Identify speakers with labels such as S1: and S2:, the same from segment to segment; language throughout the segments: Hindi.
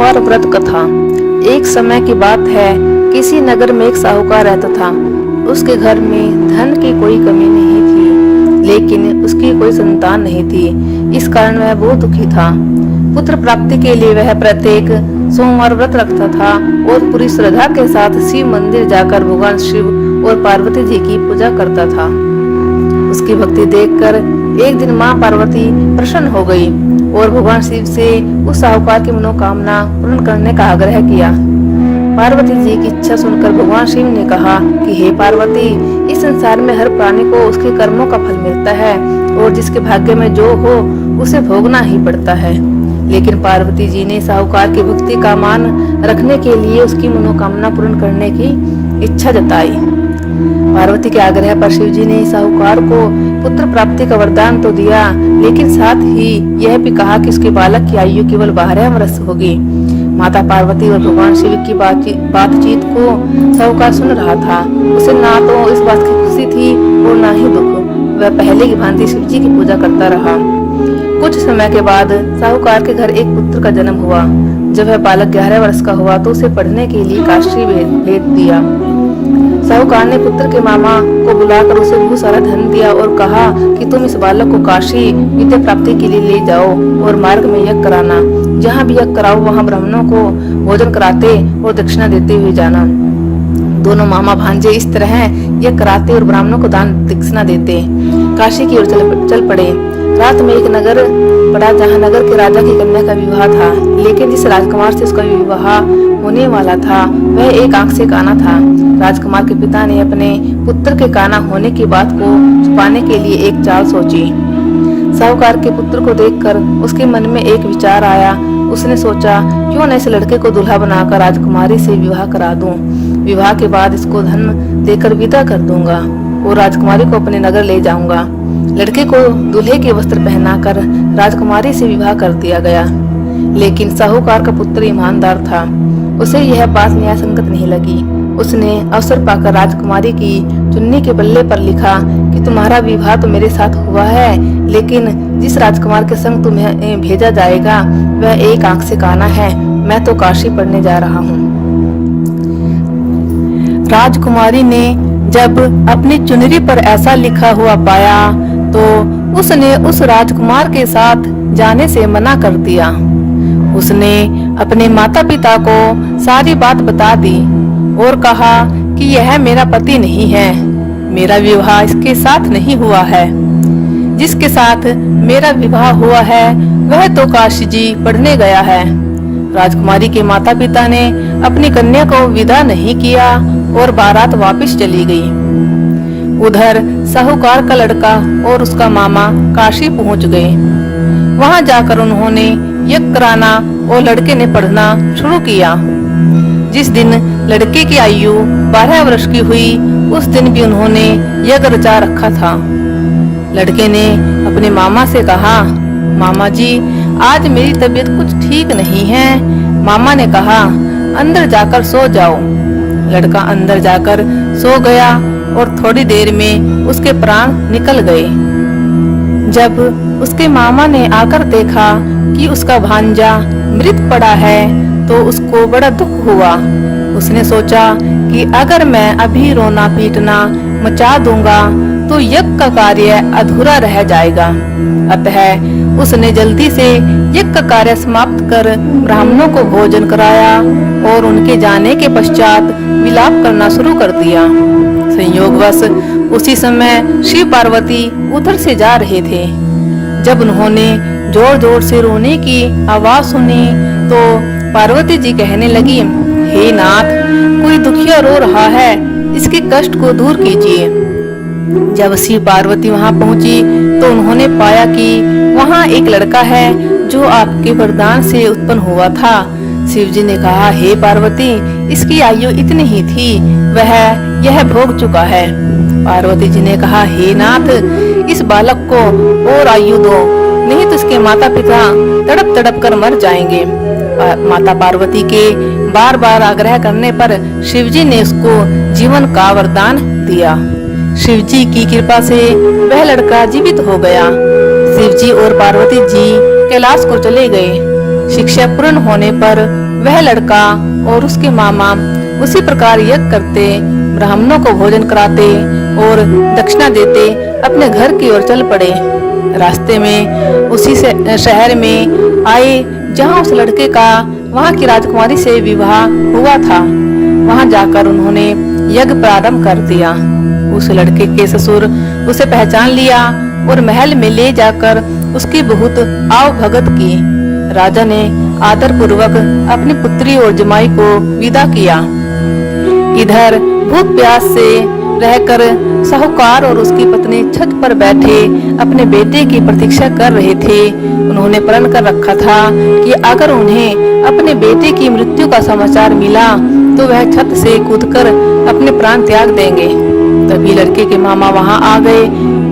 S1: सोमवार व्रत कथा। एक समय की बात है, किसी नगर में एक साहूकार रहता था। उसके घर में धन की कोई कमी नहीं थी, लेकिन उसकी कोई संतान नहीं थी। इस कारण वह बहुत दुखी था। पुत्र प्राप्ति के लिए वह प्रत्येक सोमवार व्रत रखता था और पूरी श्रद्धा के साथ शिव मंदिर जाकर भगवान शिव और पार्वती जी की पूजा करता था। उसकी भक्ति देखकर एक दिन माँ पार्वती प्रसन्न हो गई और भगवान शिव से उस साहूकार की मनोकामना पूर्ण करने का आग्रह किया। पार्वती जी की इच्छा सुनकर भगवान शिव ने कहा कि हे पार्वती, इस संसार में हर प्राणी को उसके कर्मों का फल मिलता है और जिसके भाग्य में जो हो उसे भोगना ही पड़ता है। लेकिन पार्वती जी ने साहूकार की भक्ति का मान रखने के लिए उसकी मनोकामना पूर्ण करने की इच्छा जताई। पार्वती के आग्रह पर शिव जी ने साहूकार को पुत्र प्राप्ति का वरदान तो दिया, लेकिन साथ ही यह भी कहा कि उसके बालक की आयु केवल 12 वर्ष होगी। माता पार्वती और भगवान शिव की बातचीत को साहूकार सुन रहा था। उसे ना तो इस बात की खुशी थी और ना ही दुख। वह पहले की भांति शिव जी की पूजा करता रहा। कुछ समय के बाद साहूकार के घर एक पुत्र का जन्म हुआ। जब वह बालक 11 वर्ष का हुआ तो उसे पढ़ने के लिए काशी भेज दिया। साहूकार ने पुत्र के मामा को बुलाकर उसे बहुत सारा धन दिया और कहा कि तुम इस बालक को काशी विद्या प्राप्ति के लिए ले जाओ और मार्ग में यज्ञ कराना। जहाँ भी यज्ञ कराओ वहाँ ब्राह्मणों को भोजन कराते और दक्षिणा देते हुए जाना। दोनों मामा भांजे इस तरह यज्ञ कराते और ब्राह्मणों को दान दक्षिणा देते। काशी की ओर चल पड़े। रात में एक नगर पड़ा जहाँ नगर के राजा की कन्या का विवाह था, लेकिन जिस राजकुमार से उसका विवाह होने वाला था वह एक आंख से काना था। राजकुमार के पिता ने अपने पुत्र के काना होने की बात को छुपाने के लिए एक चाल सोची। साहूकार के पुत्र को देखकर उसके मन में एक विचार आया। उसने सोचा, क्यों न इस लड़के को दूल्हा बनाकर राजकुमारी से विवाह करा दूं। विवाह के बाद इसको धन देकर विदा कर दूंगा और राजकुमारी को अपने नगर ले जाऊंगा। लड़के को दूल्हे के वस्त्र पहनाकर राजकुमारी से विवाह कर दिया गया। लेकिन साहूकार का पुत्र ईमानदार था। उसे यह बात न्याय संगत नहीं लगी। उसने अवसर पाकर राजकुमारी की चुन्नी के बल्ले पर लिखा कि तुम्हारा विवाह तो मेरे साथ हुआ है, लेकिन जिस राजकुमार के संग तुम्हें भेजा जाएगा वह एक आंख से काना है। मैं तो काशी पढ़ने जा रहा हूँ। राजकुमारी ने जब अपनी चुनरी पर ऐसा लिखा हुआ पाया तो उसने उस राजकुमार के साथ जाने से मना कर दिया। उसने अपने माता पिता को सारी बात बता दी और कहा कि यह मेरा पति नहीं है। मेरा विवाह इसके साथ नहीं हुआ है। जिसके साथ मेरा विवाह हुआ है वह तो काशी जी पढ़ने गया है। राजकुमारी के माता पिता ने अपनी कन्या को विदा नहीं किया और बारात वापस चली गई। उधर साहूकार का लड़का और उसका मामा काशी पहुंच गए। वहां जाकर उन्होंने यज्ञ कराना और लड़के ने पढ़ना शुरू किया। जिस दिन लड़के की आयु 12 वर्ष की हुई उस दिन भी उन्होंने यज्ञ रचा रखा था। लड़के ने अपने मामा से कहा, मामा जी आज मेरी तबीयत कुछ ठीक नहीं है। मामा ने कहा, अंदर जाकर सो जाओ। लड़का अंदर जाकर सो गया और थोड़ी देर में उसके प्राण निकल गए। जब उसके मामा ने आकर देखा कि उसका भांजा मृत पड़ा है तो उसको बड़ा दुख हुआ। उसने सोचा कि अगर मैं अभी रोना पीटना मचा दूंगा तो यज्ञ का कार्य अधूरा रह जाएगा। अतः उसने जल्दी से यज्ञ का कार्य समाप्त कर ब्राह्मणों को भोजन कराया और उनके जाने के पश्चात विलाप करना शुरू कर दिया। संयोगवश उसी समय शिव पार्वती उधर से जा रहे थे। जब उन्होंने जोर जोर से रोने की आवाज सुनी तो पार्वती जी कहने लगी, हे नाथ, कोई दुखिया रो रहा है, इसके कष्ट को दूर कीजिए। जब शिव पार्वती वहां पहुंची तो उन्होंने पाया कि वहां एक लड़का है जो आपके वरदान से उत्पन्न हुआ था। शिव जी ने कहा, हे पार्वती, इसकी आयु इतनी ही थी, वह यह भोग चुका है। पार्वती जी ने कहा, हे नाथ, इस बालक को और आयु दो, नहीं तो इसके माता पिता तड़प तड़प कर मर जाएंगे। माता पार्वती के बार बार आग्रह करने पर शिव जी ने उसको जीवन का वरदान दिया। शिव जी की कृपा से वह लड़का जीवित हो गया। शिव जी और पार्वती जी कैलाश को चले गए। शिक्षा पूर्ण होने पर वह लड़का और उसके मामा उसी प्रकार यज्ञ करते, ब्राह्मणों को भोजन कराते और दक्षिणा देते अपने घर की ओर चल पड़े। रास्ते में उसी से शहर में आए जहां उस लड़के का वहां की राजकुमारी से विवाह हुआ था। वहां जाकर उन्होंने यज्ञ प्रारंभ कर दिया। उस लड़के के ससुर उसे पहचान लिया और महल में ले जाकर उसकी बहुत आवभगत की। राजा ने आदर पूर्वक अपनी पुत्री और जमाई को विदा किया। इधर भूख प्यास से रहकर साहूकार और उसकी पत्नी छत पर बैठे अपने बेटे की प्रतीक्षा कर रहे थे। उन्होंने प्रण कर रखा था कि अगर उन्हें अपने बेटे की मृत्यु का समाचार मिला तो वह छत से कूदकर अपने प्राण त्याग देंगे। तभी लड़के के मामा वहां आ गए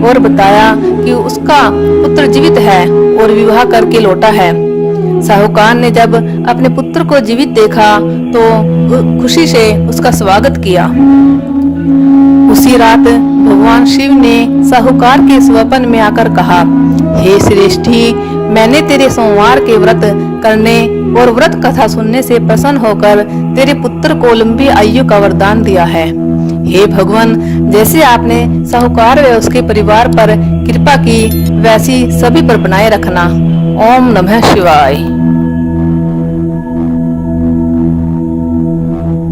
S1: और बताया कि उसका पुत्र जीवित है और विवाह करके लौटा है। साहूकार ने जब अपने पुत्र को जीवित देखा तो खुशी से उसका स्वागत किया। उसी रात भगवान शिव ने साहूकार के स्वप्न में आकर कहा, हे श्रेष्ठी, मैंने तेरे सोमवार के व्रत करने और व्रत कथा सुनने से प्रसन्न होकर तेरे पुत्र को लंबी आयु का वरदान दिया है। हे भगवान, जैसे आपने साहूकार व उसके परिवार पर कृपा की वैसी सभी पर बनाए रखना। ओम नमः शिवाय।